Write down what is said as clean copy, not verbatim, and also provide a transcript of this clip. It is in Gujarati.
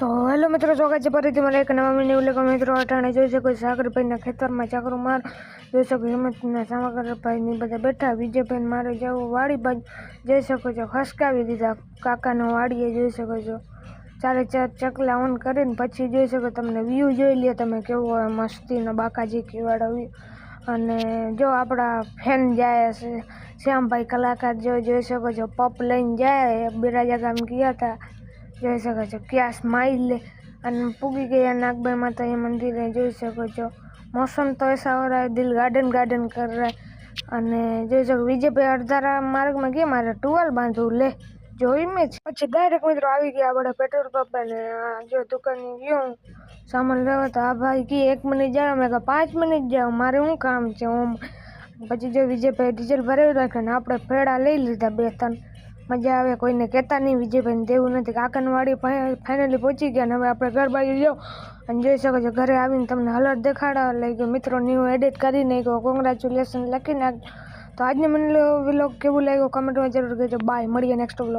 તો હેલો મિત્રો, સ્વાગત છે ફરીથી મારા એક નવા મીની ઉલ્લેખ. મિત્રો અટાણે જોઈ શકો સાગરભાઈના ખેતરમાં ચાકરું માર જોઈ શકો. હિંમતના સાગરભાઈની બધા બેઠા. વિજયભાઈ મારે જવું વાડી બાજુ જોઈ શકો છો. ખસકાવી દીધા કાકાનો વાડીએ જોઈ શકો છો. ચારે ચાર ચકલા ઓન કરીને પછી જોઈ શકો તમને વ્યૂ જોઈ લ્યો તમે કેવો હોય મસ્તીનો બાકાજી કીવાળો વ્યૂ. અને જો આપણા ફેન જાય છે શ્યામભાઈ કલાકાર જોઈ શકો છો. પપ લઈને જાય બિરાજા ગામ ગયા હતા જોઈ શકો છો. ક્યાં સ્માइल અને પૂગી ગયા नागबाई माता मंदिर જોઈ શકો છો. मौसम तो ऐसा हो रहा है दिल गार्डन गार्डन कर रहा है. અને જોઈ શકો વિજયભાઈ અડધારા માર્ગમાં ગયા મારે ટુવાલ બાંધવું લે જોઈ મેં પછી ડાયરેક્ટ મિત્રો આવી ગયા આપણે પેટ્રોલ પંપ. ને જો દુકાન ગયો સામાન લેવા તો આ ભાઈ કી 1 મિનિટ જાઓ. મેં કહા 5 મિનિટ જાઓ મારે શું કામ છે ઓમ. પછી જો વિજયભાઈ ડીઝલ ભરાવી રાખ્યો ને આપણે ફેડા લઈ લીધા 2-3. મજા આવે કોઈને કહેતા નહીં વિજયભાઈને દેવું નથી. કાકનવાડી ફાઇનલી પહોંચી ગયા ને હવે આપણે ઘર બાજુ જાઓ અને જોઈ શકો છો ઘરે આવીને તમને હલર દેખાડવા લઈ ગયો. મિત્રો ન્યૂ એડિટ કરી નાખ્યો, કોંગ્રેચ્યુલેશન લખી નાખ. તો આજનો મને વ્લોગ કેવું લાગ્યો કમેન્ટમાં જરૂર કહેજો. બાય, મળીએ નેક્સ્ટ વ્લોગ.